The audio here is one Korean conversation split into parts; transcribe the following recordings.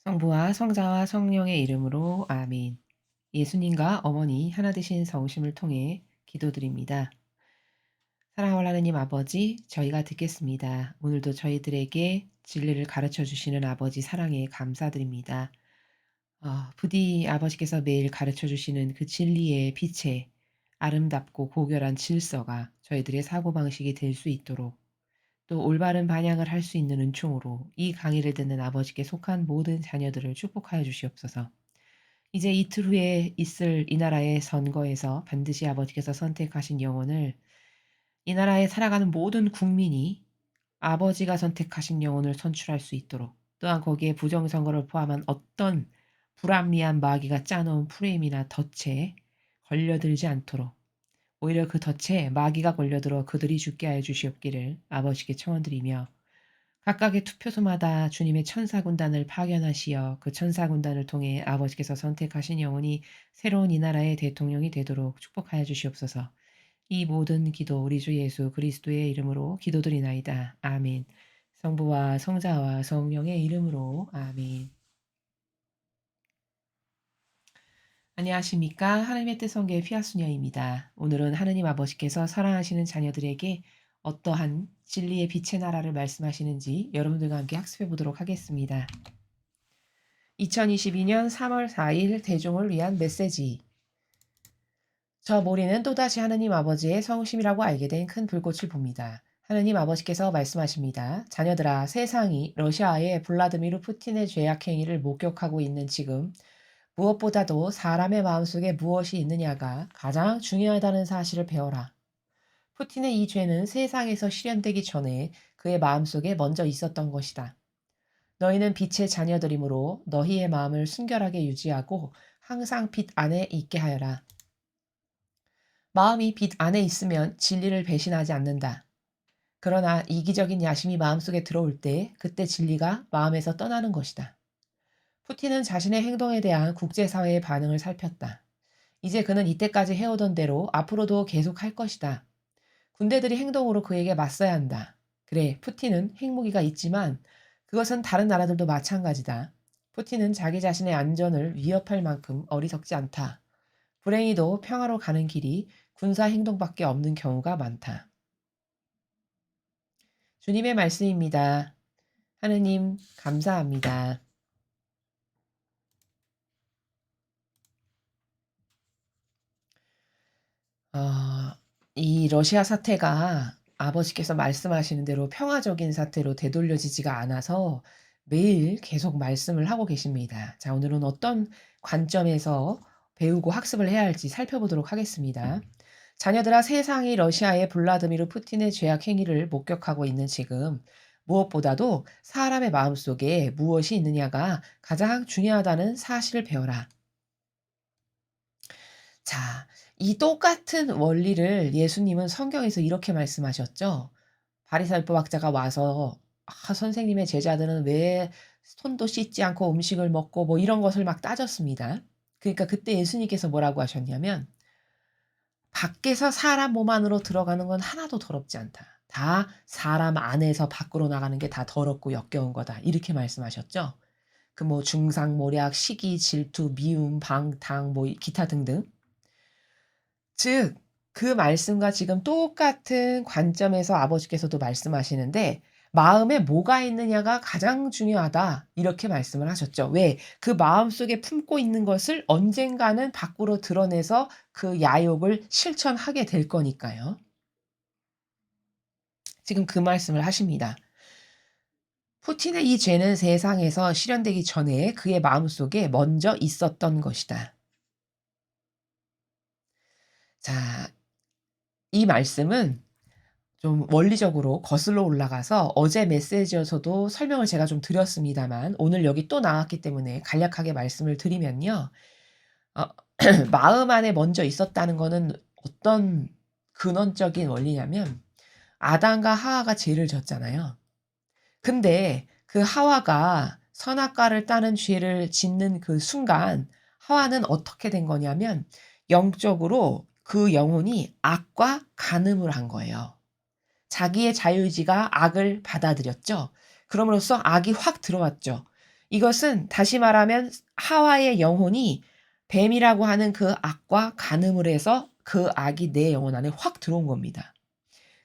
성부와 성자와 성령의 이름으로 아멘. 예수님과 어머니 하나 되신 성심을 통해 기도드립니다. 사랑하는 하나님 아버지, 저희가 듣겠습니다. 오늘도 저희들에게 진리를 가르쳐 주시는 아버지 사랑에 감사드립니다. 부디 아버지께서 매일 가르쳐 주시는 그 진리의 빛에 아름답고 고결한 질서가 저희들의 사고방식이 될 수 있도록, 또 올바른 반향을 할 수 있는 은총으로 이 강의를 듣는 아버지께 속한 모든 자녀들을 축복하여 주시옵소서. 이제 이틀 후에 있을 이 나라의 선거에서 반드시 아버지께서 선택하신 영혼을, 이 나라에 살아가는 모든 국민이 아버지가 선택하신 영혼을 선출할 수 있도록, 또한 거기에 부정선거를 포함한 어떤 불합리한 마귀가 짜놓은 프레임이나 덫에 걸려들지 않도록, 오히려 그 덫에 마귀가 걸려들어 그들이 죽게 하여 주시옵기를 아버지께 청원드리며, 각각의 투표소마다 주님의 천사군단을 파견하시어 그 천사군단을 통해 아버지께서 선택하신 영혼이 새로운 이 나라의 대통령이 되도록 축복하여 주시옵소서. 이 모든 기도 우리 주 예수 그리스도의 이름으로 기도드리나이다. 아멘. 성부와 성자와 성령의 이름으로 아멘. 안녕하십니까. 하나님의 뜻성교의 피아수녀입니다. 오늘은 하느님 아버지께서 사랑하시는 자녀들에게 어떠한 진리의 빛의 나라를 말씀하시는지 여러분들과 함께 학습해 보도록 하겠습니다. 2022년 3월 4일 대중을 위한 메시지. 저 모리는 또다시 하느님 아버지의 성심이라고 알게 된 큰 불꽃을 봅니다. 하느님 아버지께서 말씀하십니다. 자녀들아, 세상이 러시아의 블라드미르 푸틴의 죄악 행위를 목격하고 있는 지금 무엇보다도 사람의 마음속에 무엇이 있느냐가 가장 중요하다는 사실을 배워라. 푸틴의 이 죄는 세상에서 실현되기 전에 그의 마음속에 먼저 있었던 것이다. 너희는 빛의 자녀들이므로 너희의 마음을 순결하게 유지하고 항상 빛 안에 있게 하여라. 마음이 빛 안에 있으면 진리를 배신하지 않는다. 그러나 이기적인 야심이 마음속에 들어올 때 그때 진리가 마음에서 떠나는 것이다. 푸틴은 자신의 행동에 대한 국제사회의 반응을 살폈다. 이제 그는 이때까지 해오던 대로 앞으로도 계속 할 것이다. 군대들이 행동으로 그에게 맞서야 한다. 그래, 푸틴은 핵무기가 있지만 그것은 다른 나라들도 마찬가지다. 푸틴은 자기 자신의 안전을 위협할 만큼 어리석지 않다. 불행히도 평화로 가는 길이 군사 행동밖에 없는 경우가 많다. 주님의 말씀입니다. 하느님, 감사합니다. 어, 이 러시아 사태가 아버지께서 말씀하시는 대로 평화적인 사태로 되돌려지지가 않아서 매일 계속 말씀을 하고 계십니다. 자, 오늘은 어떤 관점에서 배우고 학습을 해야 할지 살펴보도록 하겠습니다. 자녀들아, 세상이 러시아의 블라드미르 푸틴의 죄악 행위를 목격하고 있는 지금 무엇보다도 사람의 마음속에 무엇이 있느냐가 가장 중요하다는 사실을 배워라. 자, 이 똑같은 원리를 예수님은 성경에서 이렇게 말씀하셨죠. 바리사율법 학자가 와서 선생님의 제자들은 왜 손도 씻지 않고 음식을 먹고 뭐 이런 것을 막 따졌습니다. 그러니까 그때 예수님께서 뭐라고 하셨냐면 밖에서 사람 몸 안으로 들어가는 건 하나도 더럽지 않다. 다 사람 안에서 밖으로 나가는 게 다 더럽고 역겨운 거다. 이렇게 말씀하셨죠. 그 뭐 중상모략, 시기, 질투, 미움, 방탕, 뭐 기타 등등. 즉, 그 말씀과 지금 똑같은 관점에서 아버지께서도 말씀하시는데 마음에 뭐가 있느냐가 가장 중요하다. 이렇게 말씀을 하셨죠. 왜? 그 마음속에 품고 있는 것을 언젠가는 밖으로 드러내서 그 야욕을 실천하게 될 거니까요. 지금 그 말씀을 하십니다. 푸틴의 이 죄는 세상에서 실현되기 전에 그의 마음속에 먼저 있었던 것이다. 자, 이 말씀은 좀 원리적으로 거슬러 올라가서 어제 메시지에서도 설명을 제가 좀 드렸습니다만 오늘 여기 또 나왔기 때문에 간략하게 말씀을 드리면요. 어 마음 안에 먼저 있었다는 거는 어떤 근원적인 원리냐면 아담과 하와가 죄를 졌잖아요. 근데 그 하와가 선악과를 따는 죄를 짓는 그 순간 하와는 어떻게 된 거냐면 영적으로 그 영혼이 악과 간음을 한 거예요. 자기의 자유의지가 악을 받아들였죠. 그럼으로써 악이 확 들어왔죠. 이것은 다시 말하면 하와의 영혼이 뱀이라고 하는 그 악과 간음을 해서 그 악이 내 영혼 안에 확 들어온 겁니다.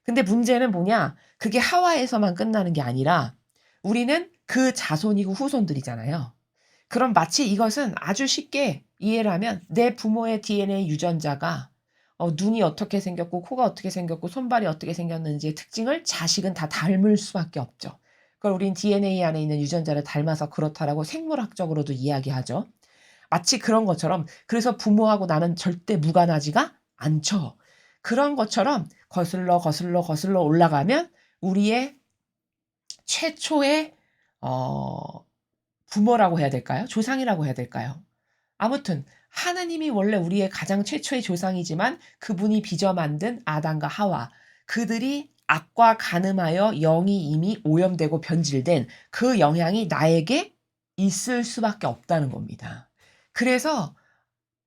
근데 문제는 뭐냐? 그게 하와에서만 끝나는 게 아니라 우리는 그 자손이고 후손들이잖아요. 그럼 마치 이것은 아주 쉽게 이해를 하면 내 부모의 DNA 유전자가 눈이 어떻게 생겼고 코가 어떻게 생겼고 손발이 어떻게 생겼는지의 특징을 자식은 다 닮을 수밖에 없죠. 그걸 우린 DNA 안에 있는 유전자를 닮아서 그렇다라고 생물학적으로도 이야기하죠. 마치 그런 것처럼 그래서 부모하고 나는 절대 무관하지가 않죠. 그런 것처럼 거슬러 올라가면 우리의 최초의 어 부모라고 해야 될까요? 조상이라고 해야 될까요? 아무튼 하느님이 원래 우리의 가장 최초의 조상이지만 그분이 빚어 만든 아담과 하와, 그들이 악과 간음하여 영이 이미 오염되고 변질된 그 영향이 나에게 있을 수밖에 없다는 겁니다. 그래서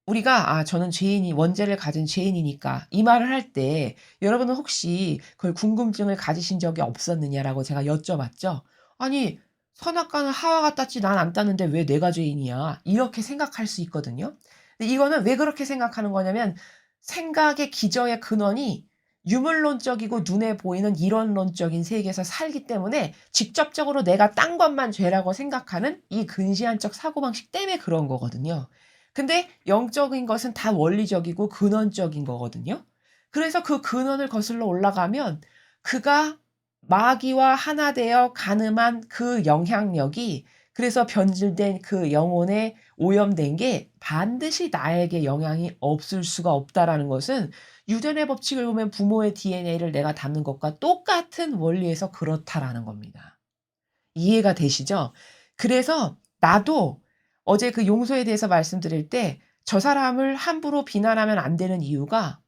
우리가 저는 죄인이 원죄를 가진 죄인이니까 이 말을 할 때 여러분은 혹시 그걸 궁금증을 가지신 적이 없었느냐라고 제가 여쭤봤죠. 아니 선악과는 하와가 땄지 난 안 땄는데 왜 내가 죄인이야? 이렇게 생각할 수 있거든요. 근데 이거는 왜 그렇게 생각하는 거냐면 생각의 기저의 근원이 유물론적이고 눈에 보이는 이론론적인 세계에서 살기 때문에 직접적으로 내가 딴 것만 죄라고 생각하는 이 근시안적 사고방식 때문에 그런 거거든요. 근데 영적인 것은 다 원리적이고 근원적인 거거든요. 그래서 그 근원을 거슬러 올라가면 그가 마귀와 하나 되어 간음한 그 영향력이, 그래서 변질된 그 영혼에 오염된 게 반드시 나에게 영향이 없을 수가 없다라는 것은 유전의 법칙을 보면 부모의 DNA를 내가 담는 것과 똑같은 원리에서 그렇다라는 겁니다. 이해가 되시죠? 그래서 나도 어제 그 용서에 대해서 말씀드릴 때 저 사람을 함부로 비난하면 안 되는 이유가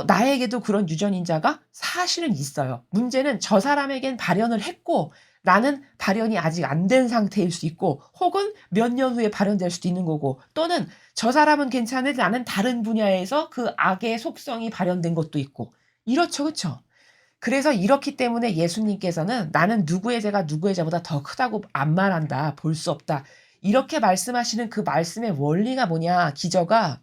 나에게도 그런 유전인자가 사실은 있어요. 문제는 저 사람에겐 발현을 했고 나는 발현이 아직 안 된 상태일 수 있고, 혹은 몇 년 후에 발현될 수도 있는 거고, 또는 저 사람은 괜찮은데 나는 다른 분야에서 그 악의 속성이 발현된 것도 있고, 이렇죠. 그쵸? 그래서 이렇기 때문에 예수님께서는 나는 누구의 죄가 누구의 죄보다 더 크다고 안 말한다. 볼 수 없다. 이렇게 말씀하시는 그 말씀의 원리가 뭐냐, 기저가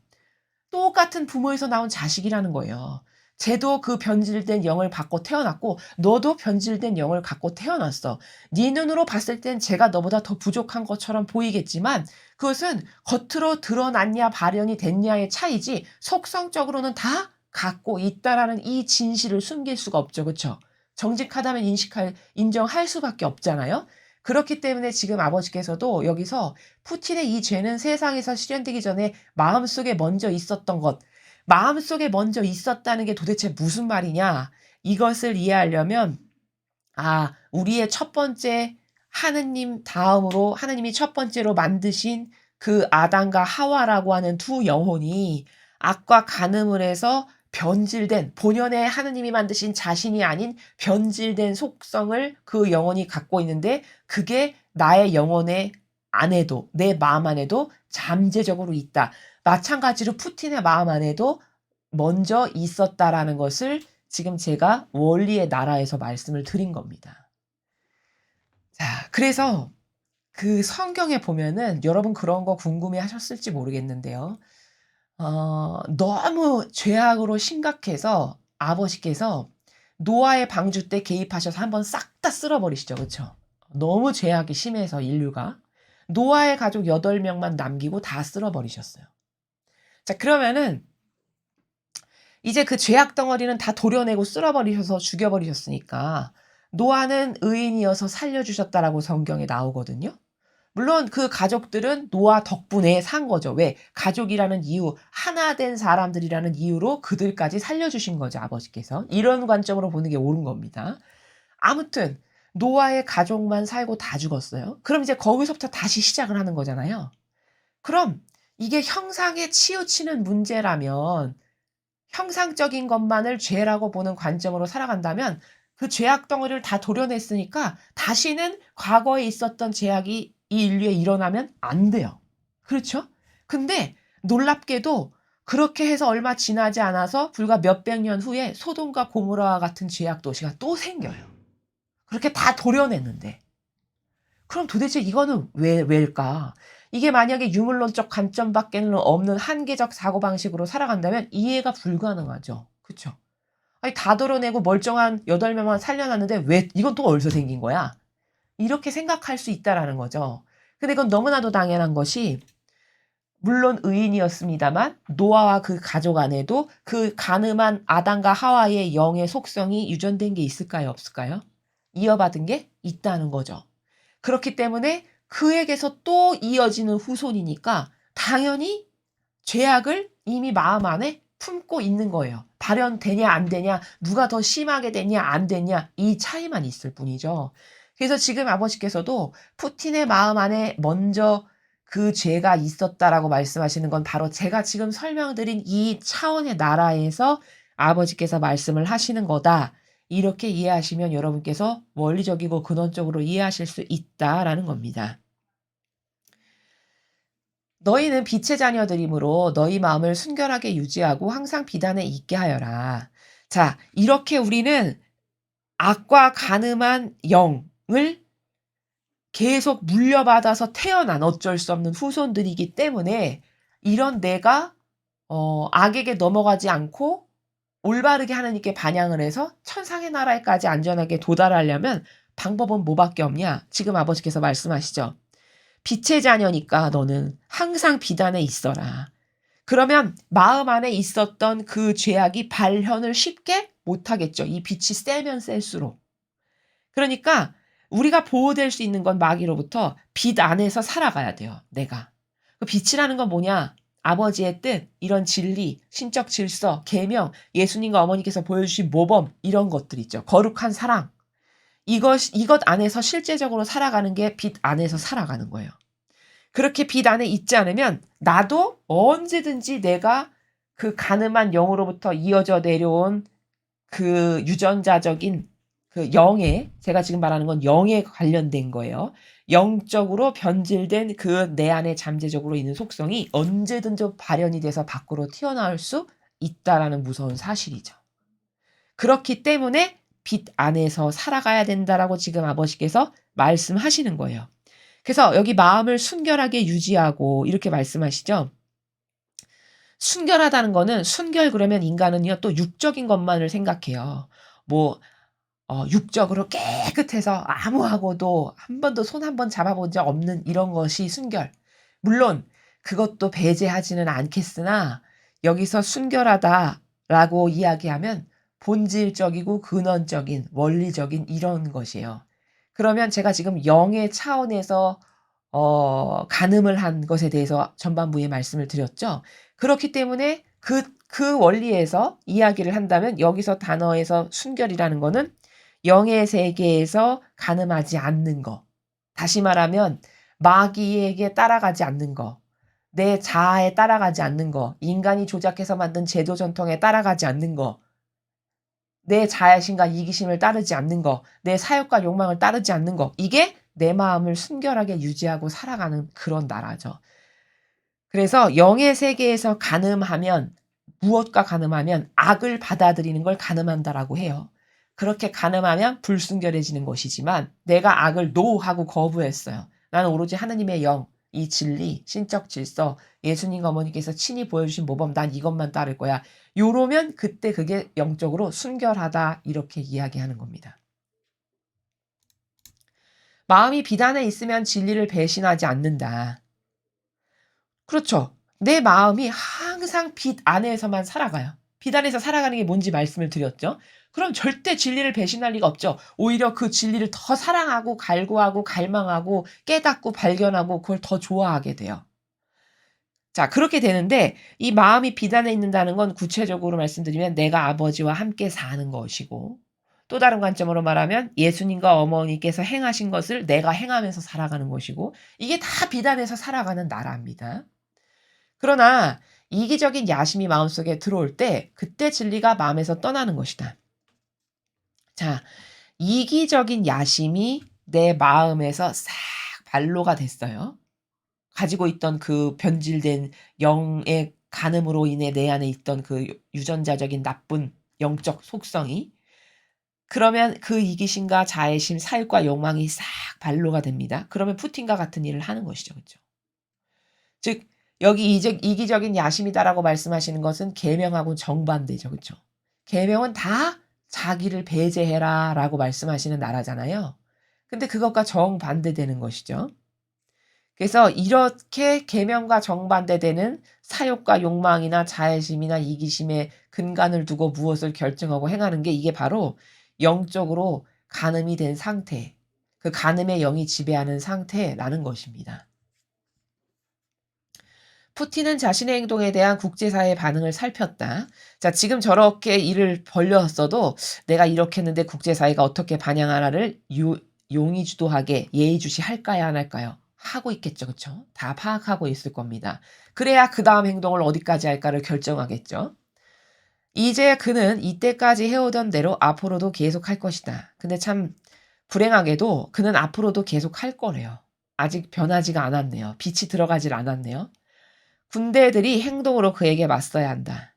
똑같은 부모에서 나온 자식이라는 거예요. 쟤도 그 변질된 영을 갖고 태어났고 너도 변질된 영을 갖고 태어났어. 네 눈으로 봤을 땐 쟤가 너보다 더 부족한 것처럼 보이겠지만 그것은 겉으로 드러났냐 발현이 됐냐의 차이지 속성적으로는 다 갖고 있다라는 이 진실을 숨길 수가 없죠. 그쵸? 정직하다면 인정할 수밖에 없잖아요. 그렇기 때문에 지금 아버지께서도 여기서 푸틴의 이 죄는 세상에서 실현되기 전에 마음속에 먼저 있었던 것, 마음속에 먼저 있었다는 게 도대체 무슨 말이냐? 이것을 이해하려면 우리의 첫 번째 하느님 다음으로 하느님이 첫 번째로 만드신 그 아담과 하와라고 하는 두 영혼이 악과 간음을 해서 변질된, 본연의 하느님이 만드신 자신이 아닌 변질된 속성을 그 영혼이 갖고 있는데 그게 나의 영혼의 안에도, 내 마음 안에도 잠재적으로 있다. 마찬가지로 푸틴의 마음 안에도 먼저 있었다라는 것을 지금 제가 원리의 나라에서 말씀을 드린 겁니다. 자, 그래서 그 성경에 보면은 여러분 그런 거 궁금해 하셨을지 모르겠는데요. 너무 죄악으로 심각해서 아버지께서 노아의 방주 때 개입하셔서 한번 싹 다 쓸어버리시죠. 그쵸? 너무 죄악이 심해서 인류가. 노아의 가족 8명만 남기고 다 쓸어버리셨어요. 자, 그러면은 이제 그 죄악 덩어리는 다 도려내고 쓸어버리셔서 죽여버리셨으니까 노아는 의인이어서 살려주셨다라고 성경에 나오거든요. 물론 그 가족들은 노아 덕분에 산 거죠. 왜? 가족이라는 이유, 하나 된 사람들이라는 이유로 그들까지 살려주신 거죠, 아버지께서. 이런 관점으로 보는 게 옳은 겁니다. 아무튼 노아의 가족만 살고 다 죽었어요. 그럼 이제 거기서부터 다시 시작을 하는 거잖아요. 그럼 이게 형상에 치우치는 문제라면, 형상적인 것만을 죄라고 보는 관점으로 살아간다면 그 죄악 덩어리를 다 도려냈으니까 다시는 과거에 있었던 죄악이 이 인류에 일어나면 안 돼요. 그렇죠? 근데 놀랍게도 그렇게 해서 얼마 지나지 않아서 불과 몇백 년 후에 소돔과 고모라와 같은 죄악 도시가 또 생겨요. 그렇게 다 도려냈는데. 그럼 도대체 이거는 왜일까? 이게 만약에 유물론적 관점밖에는 없는 한계적 사고방식으로 살아간다면 이해가 불가능하죠. 그쵸? 아니 다 드러내고 멀쩡한 8명만 살려놨는데 왜 이건 또 어디서 생긴 거야? 이렇게 생각할 수 있다라는 거죠. 근데 이건 너무나도 당연한 것이 물론 의인이었습니다만 노아와 그 가족 안에도 그 간음한 아담과 하와의 영의 속성이 유전된 게 있을까요? 없을까요? 이어받은 게 있다는 거죠. 그렇기 때문에 그에게서 또 이어지는 후손이니까 당연히 죄악을 이미 마음 안에 품고 있는 거예요. 발현되냐 안 되냐, 누가 더 심하게 되냐 안 되냐 이 차이만 있을 뿐이죠. 그래서 지금 아버지께서도 푸틴의 마음 안에 먼저 그 죄가 있었다라고 말씀하시는 건 바로 제가 지금 설명드린 이 차원의 나라에서 아버지께서 말씀을 하시는 거다. 이렇게 이해하시면 여러분께서 원리적이고 근원적으로 이해하실 수 있다라는 겁니다. 너희는 빛의 자녀들이므로 너희 마음을 순결하게 유지하고 항상 비단에 있게 하여라. 자, 이렇게 우리는 악과 간음한 영을 계속 물려받아서 태어난 어쩔 수 없는 후손들이기 때문에 이런 내가 악에게 넘어가지 않고 올바르게 하나님께 반영을 해서 천상의 나라에까지 안전하게 도달하려면 방법은 뭐밖에 없냐? 지금 아버지께서 말씀하시죠. 빛의 자녀니까 너는 항상 비단에 있어라. 그러면 마음 안에 있었던 그 죄악이 발현을 쉽게 못하겠죠. 이 빛이 세면 셀수록. 그러니까 우리가 보호될 수 있는 건 마귀로부터 빛 안에서 살아가야 돼요. 내가. 그 빛이라는 건 뭐냐? 아버지의 뜻, 이런 진리, 신적 질서, 계명, 예수님과 어머니께서 보여주신 모범 이런 것들 있죠. 거룩한 사랑. 이것 안에서 실제적으로 살아가는 게 빛 안에서 살아가는 거예요. 그렇게 빛 안에 있지 않으면 나도 언제든지 내가 그 간음한 영으로부터 이어져 내려온 그 유전자적인 그 영에 제가 지금 말하는 건 영에 관련된 거예요. 영적으로 변질된 그 내 안에 잠재적으로 있는 속성이 언제든지 발현이 돼서 밖으로 튀어나올 수 있다라는 무서운 사실이죠. 그렇기 때문에 빛 안에서 살아가야 된다라고 지금 아버지께서 말씀하시는 거예요. 그래서 여기 마음을 순결하게 유지하고 이렇게 말씀하시죠. 순결하다는 거는 순결 그러면 인간은요 또 육적인 것만을 생각해요. 뭐 육적으로 깨끗해서 아무하고도 한 번도 손 한 번 잡아본 적 없는 이런 것이 순결. 물론 그것도 배제하지는 않겠으나 여기서 순결하다라고 이야기하면 본질적이고 근원적인 원리적인 이런 것이에요. 그러면 제가 지금 영의 차원에서 간음을 한 것에 대해서 전반부에 말씀을 드렸죠. 그렇기 때문에 그 원리에서 이야기를 한다면 여기서 단어에서 순결이라는 거는 영의 세계에서 간음하지 않는 거. 다시 말하면 마귀에게 따라가지 않는 거. 내 자아에 따라가지 않는 거. 인간이 조작해서 만든 제도 전통에 따라가지 않는 거. 내 자신과 이기심을 따르지 않는 거. 내 사욕과 욕망을 따르지 않는 거. 이게 내 마음을 순결하게 유지하고 살아가는 그런 나라죠. 그래서 영의 세계에서 간음하면 무엇과 간음하면 악을 받아들이는 걸 간음한다라고 해요. 그렇게 간음하면 불순결해지는 것이지만 내가 악을 노하고 거부했어요. 나는 오로지 하느님의 영, 이 진리, 신적 질서, 예수님과 어머니께서 친히 보여주신 모범 난 이것만 따를 거야. 요러면 그때 그게 영적으로 순결하다 이렇게 이야기하는 겁니다. 마음이 비단에 있으면 진리를 배신하지 않는다. 그렇죠. 내 마음이 항상 빛 안에서만 살아가요. 빛 안에서 살아가는 게 뭔지 말씀을 드렸죠. 그럼 절대 진리를 배신할 리가 없죠. 오히려 그 진리를 더 사랑하고 갈구하고 갈망하고 깨닫고 발견하고 그걸 더 좋아하게 돼요. 자, 그렇게 되는데 이 마음이 빛 안에 있는다는 건 구체적으로 말씀드리면 내가 아버지와 함께 사는 것이고 또 다른 관점으로 말하면 예수님과 어머니께서 행하신 것을 내가 행하면서 살아가는 것이고 이게 다 빛 안에서 살아가는 나라입니다. 그러나 이기적인 야심이 마음속에 들어올 때 그때 진리가 마음에서 떠나는 것이다. 자, 이기적인 야심이 내 마음에서 싹 발로가 됐어요. 가지고 있던 그 변질된 영의 간음으로 인해 내 안에 있던 그 유전자적인 나쁜 영적 속성이 그러면 그 이기심과 자애심, 사욕과 욕망이 싹 발로가 됩니다. 그러면 푸틴과 같은 일을 하는 것이죠. 그죠? 즉 여기 이기적인 야심이다라고 말씀하시는 것은 계명하고 정반대죠. 그쵸? 계명은 다 자기를 배제해라라고 말씀하시는 나라잖아요. 근데 그것과 정반대되는 것이죠. 그래서 이렇게 계명과 정반대되는 사욕과 욕망이나 자애심이나 이기심에 근간을 두고 무엇을 결정하고 행하는 게 이게 바로 영적으로 간음이 된 상태, 그 간음의 영이 지배하는 상태라는 것입니다. 푸틴은 자신의 행동에 대한 국제사회의 반응을 살폈다. 자, 지금 저렇게 일을 벌렸어도 내가 이렇게 했는데 국제사회가 어떻게 반영하나를 용의주도하게 예의주시할까요, 안 할까요? 하고 있겠죠, 그쵸? 다 파악하고 있을 겁니다. 그래야 그 다음 행동을 어디까지 할까를 결정하겠죠. 이제 그는 이때까지 해오던 대로 앞으로도 계속 할 것이다. 근데 참 불행하게도 그는 앞으로도 계속 할 거래요. 아직 변하지가 않았네요. 빛이 들어가질 않았네요. 군대들이 행동으로 그에게 맞서야 한다.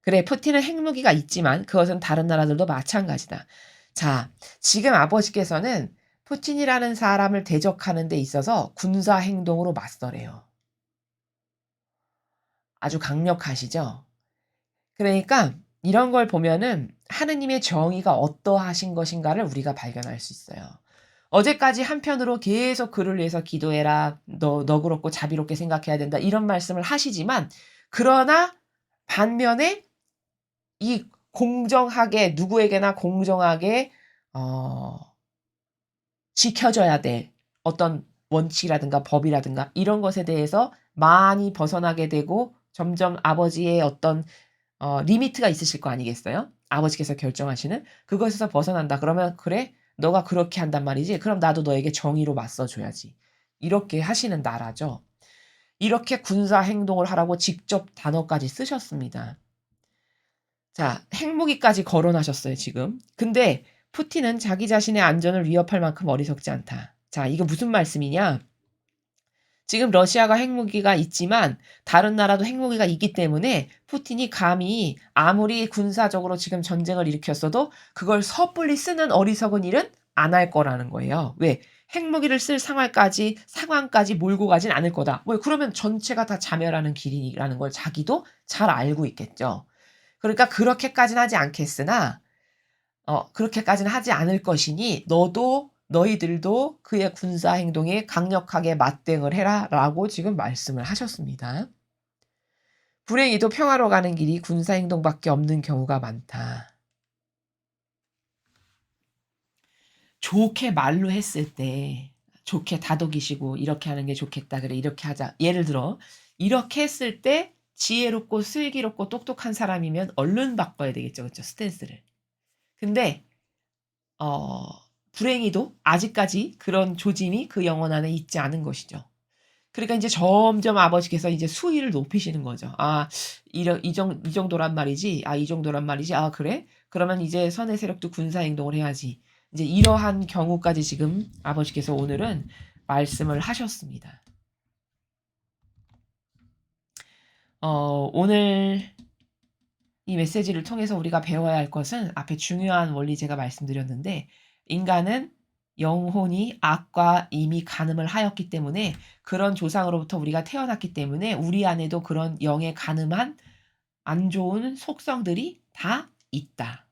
그래, 푸틴은 핵무기가 있지만 그것은 다른 나라들도 마찬가지다. 자, 지금 아버지께서는 푸틴이라는 사람을 대적하는 데 있어서 군사 행동으로 맞서래요. 아주 강력하시죠? 그러니까 이런 걸 보면은 하느님의 정의가 어떠하신 것인가를 우리가 발견할 수 있어요. 어제까지 한편으로 계속 그를 위해서 기도해라. 너 그렇고 자비롭게 생각해야 된다. 이런 말씀을 하시지만 그러나 반면에 이 공정하게 누구에게나 공정하게 어 지켜져야 될 어떤 원칙이라든가 법이라든가 이런 것에 대해서 많이 벗어나게 되고 점점 아버지의 어떤 리미트가 있으실 거 아니겠어요? 아버지께서 결정하시는. 그것에서 벗어난다. 그러면 '그래? 너가 그렇게 한단 말이지? 그럼 나도 너에게 정의로 맞서 줘야지.' 이렇게 하시는 나라죠. 이렇게 군사 행동을 하라고 직접 단어까지 쓰셨습니다. 자, 핵무기까지 거론하셨어요, 지금. 근데 푸틴은 자기 자신의 안전을 위협할 만큼 어리석지 않다. 자, 이거 무슨 말씀이냐? 지금 러시아가 핵무기가 있지만 다른 나라도 핵무기가 있기 때문에 푸틴이 감히 아무리 군사적으로 지금 전쟁을 일으켰어도 그걸 섣불리 쓰는 어리석은 일은 안 할 거라는 거예요. 왜? 핵무기를 쓸 상황까지 몰고 가진 않을 거다. 뭐 그러면 전체가 다 자멸하는 길이라는 걸 자기도 잘 알고 있겠죠. 그러니까 그렇게까지는 하지 않겠으나 그렇게까지는 하지 않을 것이니 너희들도 그의 군사 행동에 강력하게 맞대응을 해라라고 지금 말씀을 하셨습니다. 불행히도 평화로 가는 길이 군사 행동밖에 없는 경우가 많다. 좋게 말로 했을 때 좋게 다독이시고 이렇게 하는 게 좋겠다. 그래 이렇게 하자. 예를 들어 이렇게 했을 때 지혜롭고 슬기롭고 똑똑한 사람이면 얼른 바꿔야 되겠죠. 그쵸? 스탠스를. 근데 어 불행히도 아직까지 그런 조짐이 그 영혼 안에 있지 않은 것이죠. 그러니까 인제 점점 아버지께서 이제 수위를 높이시는 거죠. '아 이 정도란 말이지. 아 이 정도란 말이지. 아 그래? 그러면 이제 선의 세력도 군사 행동을 해야지.' 이제 이러한 경우까지 지금 아버지께서 오늘은 말씀을 하셨습니다. 오늘 이 메시지를 통해서 우리가 배워야 할 것은 앞에 중요한 원리 제가 말씀드렸는데 인간은 영혼이 악과 이미 간음을 하였기 때문에 그런 조상으로부터 우리가 태어났기 때문에 우리 안에도 그런 영에 간음한 안 좋은 속성들이 다 있다.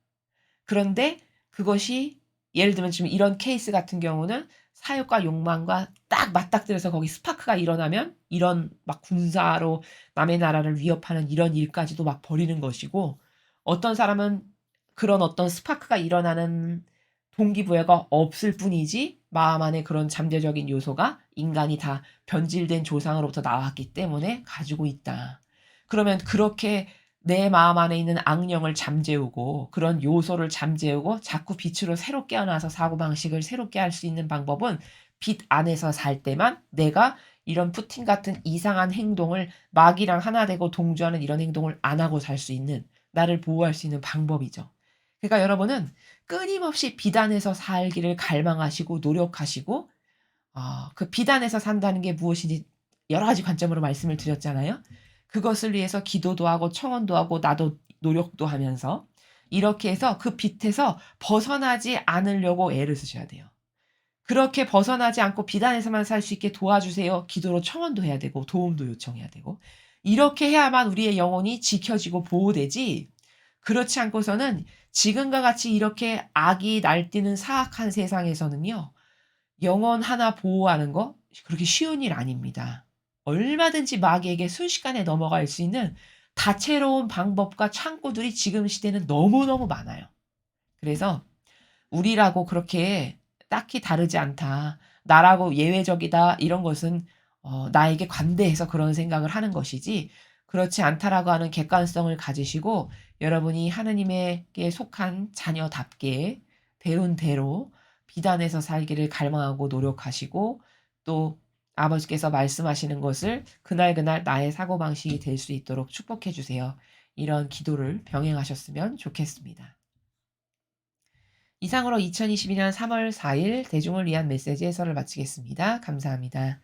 그런데 그것이 예를 들면 지금 이런 케이스 같은 경우는 사욕과 욕망과 딱 맞닥뜨려서 거기 스파크가 일어나면 이런 막 군사로 남의 나라를 위협하는 이런 일까지도 막 벌이는 것이고 어떤 사람은 그런 어떤 스파크가 일어나는 동기부여가 없을 뿐이지 마음 안에 그런 잠재적인 요소가 인간이 다 변질된 조상으로부터 나왔기 때문에 가지고 있다. 그러면 그렇게 내 마음 안에 있는 악령을 잠재우고 그런 요소를 잠재우고 자꾸 빛으로 새로 깨어나서 사고방식을 새롭게 할 수 있는 방법은 빛 안에서 살 때만 내가 이런 푸틴 같은 이상한 행동을 마귀랑 하나 되고 동조하는 이런 행동을 안 하고 살 수 있는 나를 보호할 수 있는 방법이죠. 그러니까 여러분은 끊임없이 비단에서 살기를 갈망하시고 노력하시고 그 비단에서 산다는 게 무엇인지 여러 가지 관점으로 말씀을 드렸잖아요. 그것을 위해서 기도도 하고 청원도 하고 나도 노력도 하면서 이렇게 해서 그 빗에서 벗어나지 않으려고 애를 쓰셔야 돼요. 그렇게 벗어나지 않고 비단에서만 살 수 있게 도와주세요. 기도로 청원도 해야 되고 도움도 요청해야 되고. 이렇게 해야만 우리의 영혼이 지켜지고 보호되지, 그렇지 않고서는 지금과 같이 이렇게 악이 날뛰는 사악한 세상에서는요, 영혼 하나 보호하는 거 그렇게 쉬운 일 아닙니다. 얼마든지 마귀에게 순식간에 넘어갈 수 있는 다채로운 방법과 창구들이 지금 시대는 너무너무 많아요. 그래서 우리라고 그렇게 딱히 다르지 않다, 나라고 예외적이다, 이런 것은 나에게 관대해서 그런 생각을 하는 것이지, 그렇지 않다라고 하는 객관성을 가지시고 여러분이 하느님에게 속한 자녀답게 배운 대로 비단에서 살기를 갈망하고 노력하시고, 또 아버지께서 말씀하시는 것을 그날그날 나의 사고방식이 될 수 있도록 축복해 주세요. 이런 기도를 병행하셨으면 좋겠습니다. 이상으로 2022년 3월 4일 대중을 위한 메시지 해설을 마치겠습니다. 감사합니다.